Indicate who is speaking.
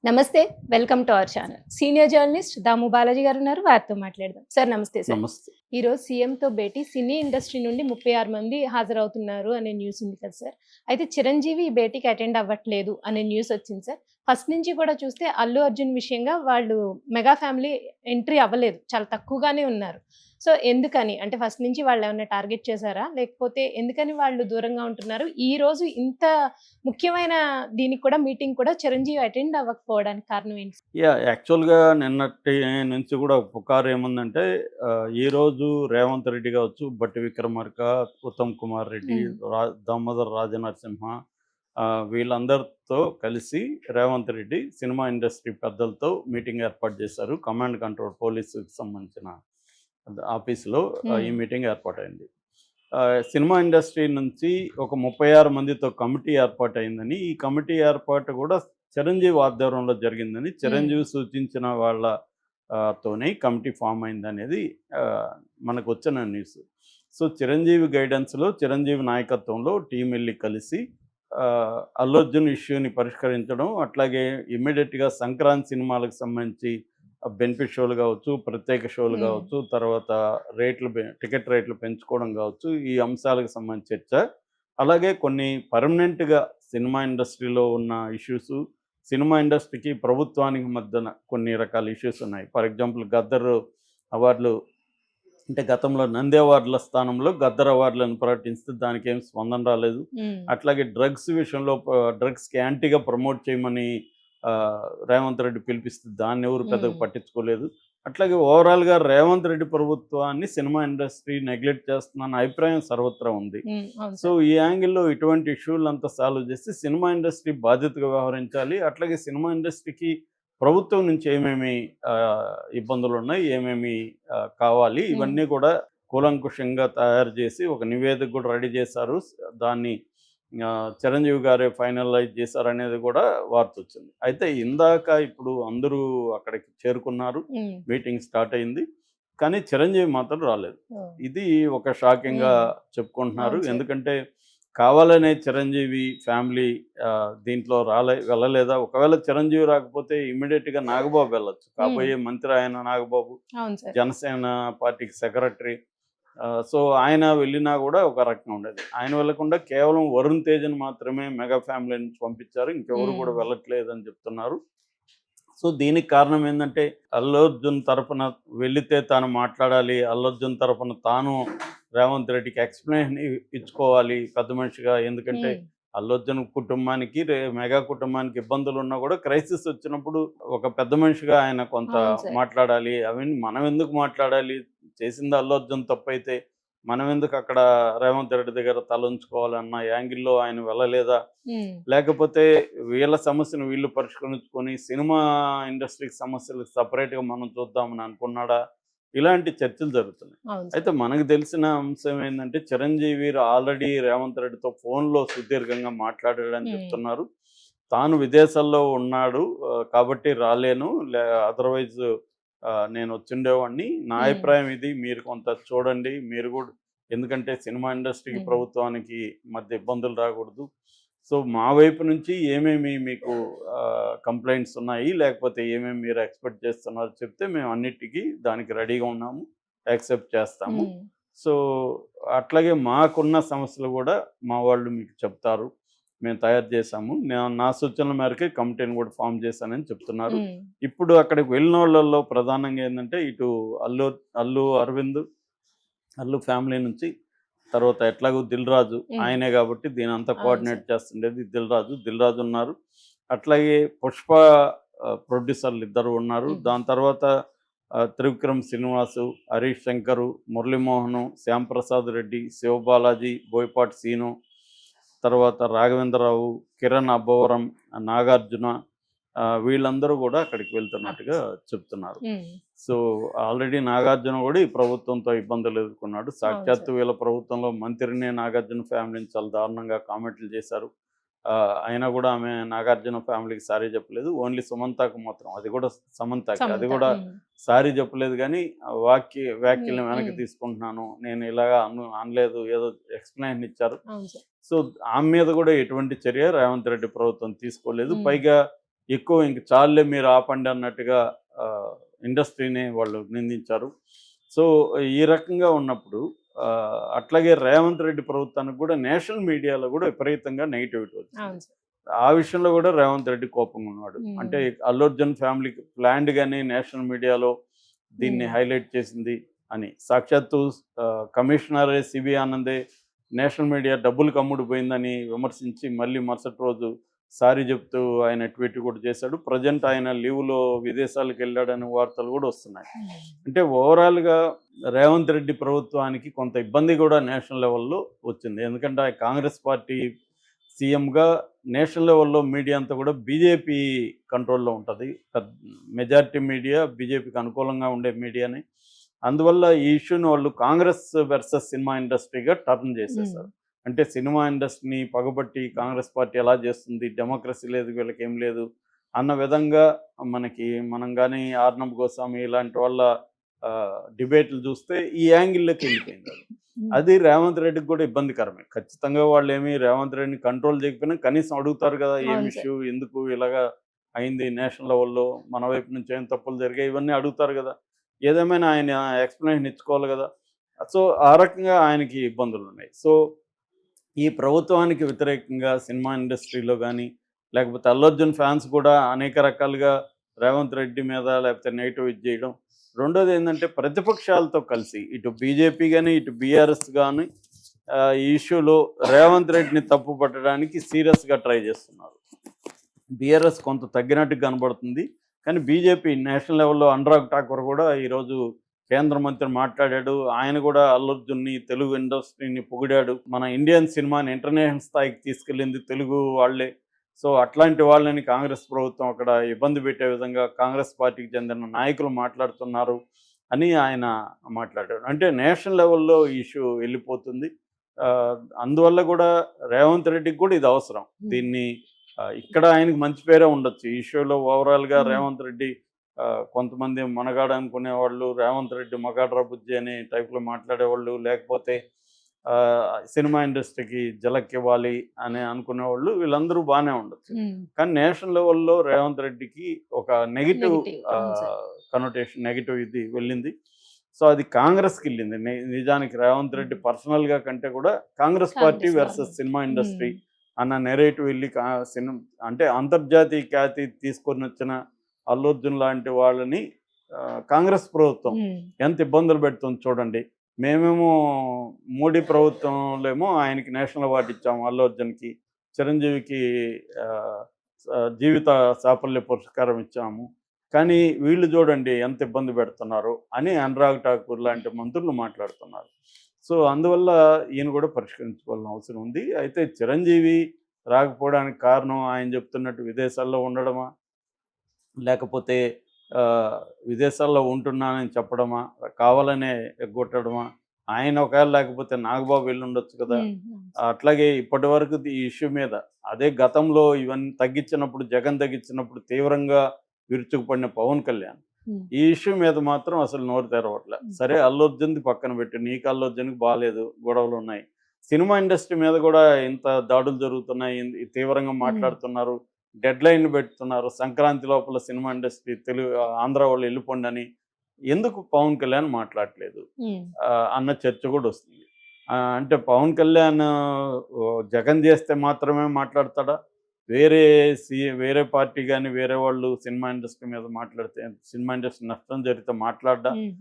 Speaker 1: నమస్తే. Welcome to our channel. Senior journalist Damu Balaji గారు ఉన్నారు. వారితో మాట్లాడదాం. సార్ నమస్తే సార్.
Speaker 2: నమస్తే.
Speaker 1: ఈరోజు సీఎంతో భేటీ సినీ ఇండస్ట్రీ నుండి 36 మంది హాజరవుతున్నారు అనే న్యూస్ ఉంది కదా సార్. అయితే చిరంజీవి ఈ భేటీకి అటెండ్ అవ్వట్లేదు అనే న్యూస్ వచ్చింది సార్. ఫస్ట్ నుంచి కూడా చూస్తే అల్లు అర్జున్ విషయంగా వాళ్ళు మెగా ఫ్యామిలీ ఎంట్రీ అవ్వలేదు. చాలా తక్కువగానే ఉన్నారు. సో ఎందుకని? అంటే ఫస్ట్ నుంచి వాళ్ళేమన్నా టార్గెట్ చేసారా? లేకపోతే ఎందుకని వాళ్ళు దూరంగా ఉంటున్నారు? ఈరోజు ఇంత ముఖ్యమైన దీనికి కూడా మీటింగ్ కూడా చిరంజీవి అటెండ్ అవ్వకపోవడానికి కారణం ఏంటి?
Speaker 2: యాక్చువల్‌గా నిన్నటి నుంచి కూడా పుకారు ఏముందంటే ఈరోజు రేవంత్ రెడ్డి కావచ్చు, బట్టి విక్రమార్క, ఉత్తమ్ కుమార్ రెడ్డి,
Speaker 1: హ్మ్.
Speaker 2: దామోదర్ రాజనరసింహ వీళ్ళందరితో కలిసి రేవంత్ రెడ్డి సినిమా ఇండస్ట్రీ పెద్దలతో మీటింగ్ ఏర్పాటు చేశారు. కమాండ్ కంట్రోల్ పోలీసుకి సంబంధించిన ఆఫీస్‌లో ఈ
Speaker 1: హ్మ్.
Speaker 2: మీటింగ్ ఏర్పాటైంది. సినిమా ఇండస్ట్రీ నుంచి ఒక 36 మందితో కమిటీ ఏర్పాటయిందని, ఈ కమిటీ ఏర్పాటు కూడా చిరంజీవి ఆధ్వర్యంలో జరిగిందని,
Speaker 1: హ్మ్.
Speaker 2: చిరంజీవి సూచించిన వాళ్ళ తోనే కమిటీ ఫామ్ అయిందనేది మనకొచ్చిన న్యూస్. సో, చిరంజీవి గైడెన్స్‌లో, చిరంజీవి నాయకత్వంలో టీమ్ ఎళ్లి కలిసి అల్లు అర్జున్ ఇష్యూని పరిష్కరించడం, అట్లాగే ఇమ్మీడియేట్‌గా సంక్రాంతి సినిమాలకు సంబంధించి బెనిఫిట్ షోలు కావచ్చు, ప్రత్యేక షోలు
Speaker 1: హ్మ్.
Speaker 2: కావచ్చు, తర్వాత టికెట్ రేట్లు పెంచుకోవడం కావచ్చు, ఈ అంశాలకు సంబంధించి చర్చ. అలాగే కొన్ని పర్మనెంట్‌గా సినిమా ఇండస్ట్రీలో ఉన్న ఇష్యూసు, సినిమా ఇండస్ట్రీకి, ప్రభుత్వానికి మధ్యన కొన్ని రకాల ఇష్యూస్ ఉన్నాయి. ఫర్ ఎగ్జాంపుల్ 'గద్దర్' అవార్డులు అంటే గతంలో నంది అవార్డుల స్థానంలో 'గద్దర్' అవార్డులను ప్రకటిస్తే దానికేం స్పందన రాలేదు.
Speaker 1: హ్మ్.
Speaker 2: అట్లాగే డ్రగ్స్ విషయంలో డ్రగ్స్‌కి యాంటీగా ప్రమోట్ చేయమని రేవంత్ రెడ్డి పిలిపిస్తే దాన్నెవరు పెద్దగా
Speaker 1: హ్మ్.
Speaker 2: పట్టించుకోలేదు. అట్లాగే ఓవరాల్‌గా రేవంత్ రెడ్డి ప్రభుత్వాన్ని సినిమా ఇండస్ట్రీ నెగ్లెక్ట్ చేస్తుందన్న అభిప్రాయం సర్వత్రా ఉంది.
Speaker 1: హ్మ్. అవును
Speaker 2: సో,
Speaker 1: సార్.
Speaker 2: ఈ యాంగిల్‌లో ఇటువంటి ఇష్యూలంతా సాల్వ్ చేసి సినిమా ఇండస్ట్రీ బాధ్యతగా వ్యవహరించాలి. అట్లాగే సినిమా ఇండస్ట్రీకి ప్రభుత్వం నుంచి ఏమేమి ఇబ్బందులున్నాయి, ఏమేమి కావాలి
Speaker 1: హ్మ్.
Speaker 2: ఇవన్నీ కూడా కూలంకుషంగా తయారు చేసి ఒక నివేదిక కూడా రెడీ చేశారు. దాన్ని చిరంజీవి గారే ఫైనలైజ్ చేశారనేది కూడా వార్తొచ్చింది. అయితే ఇందాక ఇప్పుడు అందరూ అక్కడికి చేరుకున్నారు.
Speaker 1: హ్మ్.
Speaker 2: మీటింగ్ స్టార్ట్ అయింది. కానీ చిరంజీవి మాత్రం రాలేదు.
Speaker 1: ఓహ్!
Speaker 2: ఇది ఒక షాకింగ్‌గా
Speaker 1: హ్మ్.
Speaker 2: చెప్పుకుంటున్నారు.
Speaker 1: అవును సార్.
Speaker 2: ఎందుకంటే కావాలనే చిరంజీవి ఫ్యామిలీ దీంట్లో వెళ్ళలేదా? ఒకవేళ చిరంజీవి రాకపోతే ఇమ్మీడియేట్‌గా నాగబాబు వెళ్ళొచ్చు.
Speaker 1: హ్మ్.
Speaker 2: కాబోయే మంత్రి ఆయన నాగబాబు.
Speaker 1: అవును సార్.
Speaker 2: జనసేన పార్టీకి సెక్రటరీ. సో, ఆయన వెళ్ళినా గూడా ఒక రకంగా ఉండేది. ఆయన వెళ్ళకుండా కేవలం వరుణ్ తేజ్‌ని మాత్రమే మెగా ఫ్యామిలీ నుంచి పంపించారు. ఇంకెవరు
Speaker 1: హ్మ్.
Speaker 2: గూడా వెళ్ళట్లేదని చెప్తున్నారు. సో, దీనికి కారణం ఏందంటే, అల్లు అర్జున్ తరపున వెళితే తాను మాట్లాడాలి. అల్లు అర్జున్ తరపున తాను రేవంత్ రెడ్డికి ఎక్స్‌ప్లనేషన్ ఇచ్చుకోవాలి పెద్ద మనిషిగా. ఎందుకంటే,
Speaker 1: హ్మ్.
Speaker 2: అల్లు అర్జున్ కుటుంబానికి, మెగా కుటుంబానికి ఇబ్బందులున్నా గూడా క్రైసిస్ వచ్చినప్పుడు ఒక పెద్ద మనిషిగా ఆయన కొంత
Speaker 1: అవును సార్.
Speaker 2: మాట్లాడాలి. అవన్నీ మనం ఎందుకు మాట్లాడాలి? చేసింది అల్లు అర్జున్ తప్పైతే, మనం ఎందుకు అక్కడ రేవంత్ రెడ్డి దగ్గర తలొంచుకోవాలన్న యాంగిల్‌లో ఆయన వెళ్ళలేదా?
Speaker 1: హ్మ్.
Speaker 2: లేకపోతే వీళ్ళ సమస్యను వీళ్ళు పరిష్కరించుకొని సినిమా ఇండస్ట్రీకి సమస్యలు సెపరేట్‌గా మనం చూద్దామని అనుకున్నాడా? ఇలాంటి చర్చలు జరుగుతున్నాయి.
Speaker 1: అవును సార్.
Speaker 2: అయితే మనకు తెలిసిన అంశం ఏందంటే చిరంజీవి ఆల్రెడీ రేవంత్ రెడ్డితో ఫోన్‌లో సుదీర్ఘంగా మాట్లాడాడని
Speaker 1: హ్మ్.
Speaker 2: చెప్తున్నారు. తాను విదేశాల్లో ఉన్నాడు. కాబట్టి రాలేను. అదర్‌వైజ్ నేనొచ్చుండేవాడిని. నా
Speaker 1: హ్మ్.
Speaker 2: అభిప్రాయం ఇది. మీరు కొంత చూడండి. మీరు గూడా ఎందుకంటే సినిమా ఇండస్ట్రీకి,
Speaker 1: హ్మ్.
Speaker 2: ప్రభుత్వానికి మధ్య ఇబ్బందులు రాకూడదు. సో, మా వైపు నుంచి ఏమేమి మీకు కంప్లెయింట్స్ ఉన్నాయి, లేకపోతే ఏమేమి మీరు ఎక్స్‌పెక్ట్ చేస్తున్నారో చెప్తే మేము అన్నిటికి దానికి రెడీగా ఉన్నాము. యాక్సెప్ట్ చేస్తాము.
Speaker 1: హ్మ్.
Speaker 2: సో, అట్లాగే మాకున్న సమస్యలు గూడా మా వాళ్ళు మీకు చెప్తారు. మేము తయారు చేశాము. నా సూచనల మేరకే కమిటీని గూడా ఫార్మ్ చేశానని చెప్తున్నారు.
Speaker 1: హ్మ్.
Speaker 2: ఇప్పుడు అక్కడికి వెళ్ళినోళ్ళలో ప్రధానంగా ఏందంటే ఇటు అల్లు అల్లు అరవింద్, అల్లు ఫ్యామిలీ నుంచి తర్వాత ఎట్లాగో 'దిల్ రాజు'
Speaker 1: హ్మ్.
Speaker 2: ఆయనే గాబట్టి దీనంతా
Speaker 1: అవును
Speaker 2: కోఆర్డినేట్
Speaker 1: సార్.
Speaker 2: చేస్తుండేది 'దిల్ రాజు' ఉన్నారు. అట్లాగే 'పుష్ప' ప్రొడ్యూసర్లు ఇద్దరు ఉన్నారు.
Speaker 1: హ్మ్.
Speaker 2: దాని తర్వాత త్రివిక్రమ్ శ్రీనివాసు, హరీష్ శంకరు, మురళీమోహను, శ్యాంప్రసాద్ రెడ్డి, శివబాలాజీ, బోయపాటి సీను, తర్వాత రాఘవేంద్రరావు, కిరణ్ అబ్బవరం, నాగార్జున వీళ్ళందరూ గూడా అక్కడికి వెళ్తున్నట్టుగా చెప్తున్నారు.
Speaker 1: హ్మ్.
Speaker 2: సో, ఆల్రెడీ నాగార్జున గూడా ఈ ప్రభుత్వంతో ఇబ్బందులు ఎదుర్కొన్నాడు.
Speaker 1: అవును
Speaker 2: సాక్షాత్తు
Speaker 1: సార్.
Speaker 2: వీళ్ళ ప్రభుత్వంలో మంత్రినే నాగార్జున ఫ్యామిలీని చాలా దారుణంగా కామెంట్లు చేశారు. అయినా గూడా ఆమె నాగార్జున ఫ్యామిలీకి సారీ చెప్పలేదు. ఓన్లీ సుమంతకు మాత్రం అది గూడా సమంతకి. అది
Speaker 1: సమంత.
Speaker 2: గూడా
Speaker 1: హ్మ్.
Speaker 2: సారీ చెప్పలేదు గానీ
Speaker 1: హ్మ్.
Speaker 2: వ్యాఖ్యలను వెనక్కి
Speaker 1: హ్మ్.
Speaker 2: తీసుకుంటున్నాను. నేను ఇలాగా అనలేదు. ఏదో ఎక్స్‌ప్లనేషన్ ఇచ్చారు.
Speaker 1: అవును సార్.
Speaker 2: సో, ఆమె మీద గూడా ఎటువంటి చర్య రేవంత్ రెడ్డి ప్రభుత్వం తీసుకోలేదు.
Speaker 1: హ్మ్.
Speaker 2: పైగా ఎక్కువ ఇంక చాలులే మీరు ఆపండి అన్నట్టుగా ఇండస్ట్రీని వాళ్ళు నిందించారు. సో ఈ రకంగా ఉన్నప్పుడు అట్లాగే రేవంత్ రెడ్డి ప్రభుత్వానికి కూడా నేషనల్ మీడియాలో కూడా విపరీతంగా నెగిటివిటీ వచ్చింది.
Speaker 1: అవును సార్.
Speaker 2: ఆ విషయంలో కూడా రేవంత్ రెడ్డి కోపంగా ఉన్నాడు. అంటే అల్లు అర్జున్ ఫ్యామిలీకి ప్లాన్డ్గానే నేషనల్ మీడియాలో దీన్ని హైలైట్ చేసింది అని. సాక్షాత్తు కమిషనరే సిబి ఆనందే నేషనల్ మీడియా డబ్బులు కమ్ముడు పోయిందని విమర్శించి మళ్ళీ మరుసటి రోజు సారీ చెప్తూ ఆయన ట్వీట్ కూడా చేశాడు. ప్రజెంట్ ఆయన లీవ్లో విదేశాలకు వెళ్ళాడనే వార్తలు కూడా వస్తున్నాయి. అంటే ఓవరాల్గా రేవంత్ రెడ్డి ప్రభుత్వానికి కొంత ఇబ్బంది కూడా నేషనల్ లెవెల్లో వచ్చింది. ఎందుకంటే ఆ కాంగ్రెస్ పార్టీ సీఎంగా నేషనల్ లెవెల్లో మీడియా అంతా కూడా బీజేపీ కంట్రోల్లో ఉంటుంది. మెజారిటీ మీడియా బీజేపీకి అనుకూలంగా ఉండే మీడియాని. అందువల్ల ఈ ఇష్యూని వాళ్ళు కాంగ్రెస్ వర్సెస్ సినిమా ఇండస్ట్రీగా టర్న్ చేసేసారు. అంటే సినిమా ఇండస్ట్రీని పగబట్టి కాంగ్రెస్ పార్టీ ఎలా చేస్తుంది, డెమోక్రసీ లేదు, వీళ్ళకి ఏం లేదు అన్న విధంగా మనం కానీ ఆర్నబ్ గోస్వామి ఇలాంటి వాళ్ళ డిబేట్లు చూస్తే ఈ యాంగిల్లోకి వెళ్ళిపోయింది. అది రేవంత్ రెడ్డికి కూడా ఇబ్బందికరమే. ఖచ్చితంగా వాళ్ళు ఏమి రేవంత్ రెడ్డిని కంట్రోల్ చేయకపోయినా కనీసం అడుగుతారు కదా, ఏం ఇష్యూ, ఎందుకు ఇలాగా అయింది, నేషనల్ లెవెల్లో మన వైపు నుంచి ఏం తప్పులు జరిగాయి, ఇవన్నీ అడుగుతారు కదా. ఏదేమైనా ఆయన ఎక్స్ప్లెనేషన్ ఇచ్చుకోవాలి కదా. సో ఆ రకంగా ఆయనకి ఇబ్బందులు ఉన్నాయి. సో ఈ ప్రభుత్వానికి వ్యతిరేకంగా సినిమా ఇండస్ట్రీలో కానీ లేకపోతే అల్లు అర్జున్ ఫ్యాన్స్ కూడా అనేక రకాలుగా రేవంత్ రెడ్డి మీద లేకపోతే నెగిటివ్ ఇది చేయడం. రెండోది ఏంటంటే ప్రతిపక్షాలతో కలిసి ఇటు బీజేపీ కానీ ఇటు బీఆర్ఎస్ కానీ ఈ ఇష్యూలో రేవంత్ రెడ్డిని తప్పు పట్టడానికి సీరియస్గా ట్రై చేస్తున్నారు. బీఆర్ఎస్ కొంత తగ్గినట్టు కనబడుతుంది. కానీ బీజేపీ నేషనల్ లెవెల్లో అనురాగ్ ఠాకూర్ కూడా ఈరోజు కేంద్ర మంత్రి మాట్లాడాడు. ఆయన కూడా అల్లు అర్జున్ని, తెలుగు ఇండస్ట్రీని పొగిడాడు. మన ఇండియన్ సినిమాని ఇంటర్నేషనల్ స్థాయికి తీసుకెళ్ళింది తెలుగు వాళ్ళే. సో అట్లాంటి వాళ్ళని కాంగ్రెస్ ప్రభుత్వం అక్కడ ఇబ్బంది పెట్టే విధంగా కాంగ్రెస్ పార్టీకి చెందిన నాయకులు మాట్లాడుతున్నారు అని ఆయన మాట్లాడాడు. అంటే నేషనల్ లెవెల్లో ఈ ఇష్యూ వెళ్ళిపోతుంది. అందువల్ల కూడా రేవంత్ రెడ్డికి కూడా ఇది అవసరం. దీన్ని ఇక్కడ ఆయనకు మంచి పేరే ఉండొచ్చు ఈ ఇష్యూలో. ఓవరాల్గా రేవంత్ రెడ్డి కొంతమంది మనగాడు అనుకునేవాళ్ళు, రేవంత్ రెడ్డి మగాడ్రా బుజ్జి అనే టైప్లో మాట్లాడేవాళ్ళు, లేకపోతే సినిమా ఇండస్ట్రీకి జలక్ ఇవ్వాలి అని అనుకునేవాళ్ళు, వీళ్ళందరూ బాగానే ఉండొచ్చు. కానీ నేషనల్ లెవెల్లో రేవంత్ రెడ్డికి ఒక నెగిటివ్ కనోటేషన్, నెగిటివ్ ఇది వెళ్ళింది. సో అది కాంగ్రెస్కి వెళ్ళింది. నిజానికి రేవంత్ రెడ్డి పర్సనల్గా కంటే కూడా Congress party versus cinema industry అన్న నెరేటివ్ వెళ్ళి అంటే అంతర్జాతీయ ఖ్యాతి తీసుకొని వచ్చిన అల్లు అర్జున్ లాంటి వాళ్ళని కాంగ్రెస్ ప్రభుత్వం ఎంత ఇబ్బందులు పెడుతుంది చూడండి. మేమేమో మోడీ ప్రభుత్వంలో ఏమో ఆయనకి నేషనల్ అవార్డు ఇచ్చాము, అల్లు అర్జున్కి, చిరంజీవికి జీవిత సాఫల్య పురస్కారం ఇచ్చాము. కానీ వీళ్ళు చూడండి ఎంత ఇబ్బంది పెడుతున్నారు అని అనురాగ్ ఠాకూర్ లాంటి మంత్రులు మాట్లాడుతున్నారు. సో అందువల్ల ఈయన కూడా పరిష్కరించుకోవాల్సిన అవసరం ఉంది. అయితే చిరంజీవి రాకపోవడానికి కారణం ఆయన చెప్తున్నట్టు విదేశాల్లో ఉండడమా, లేకపోతే విదేశాల్లో ఉంటున్నానని చెప్పడమా, కావాలనే ఎగ్గొట్టడమా, ఆయన ఒకవేళ లేకపోతే నాగబాబు వెళ్ళి ఉండొచ్చు కదా. అట్లాగే ఇప్పటి వరకు ఈ ఇష్యూ మీద అదే గతంలో ఇవన్నీ తగ్గించినప్పుడు, జగన్ తగ్గించినప్పుడు తీవ్రంగా విరుచుకుపడిన పవన్ కళ్యాణ్ ఈ ఇష్యూ మీద మాత్రం అసలు నోరు తెరవట్లే. సరే అల్లు అర్జున్ది పక్కన పెట్టి, నీకు అల్లు అర్జున్కి బాగాలేదు, గొడవలు ఉన్నాయి, సినిమా ఇండస్ట్రీ మీద కూడా ఇంత దాడులు జరుగుతున్నాయి, తీవ్రంగా మాట్లాడుతున్నారు, డెడ్ లైన్ పెడుతున్నారు, సంక్రాంతి లోపల సినిమా ఇండస్ట్రీ ఆంధ్ర వాళ్ళు వెళ్ళిపోండి అని ఎందుకు పవన్ కళ్యాణ్ మాట్లాడలేదు అన్న చర్చ కూడా వస్తుంది. అంటే పవన్ కళ్యాణ్ జగన్ చేస్తే మాత్రమే మాట్లాడతాడా, వేరే పార్టీ కానీ వేరే వాళ్ళు సినిమా ఇండస్ట్రీ మీద మాట్లాడితే, సినిమా ఇండస్ట్రీ నష్టం జరిగితే మాట్లాడ్డా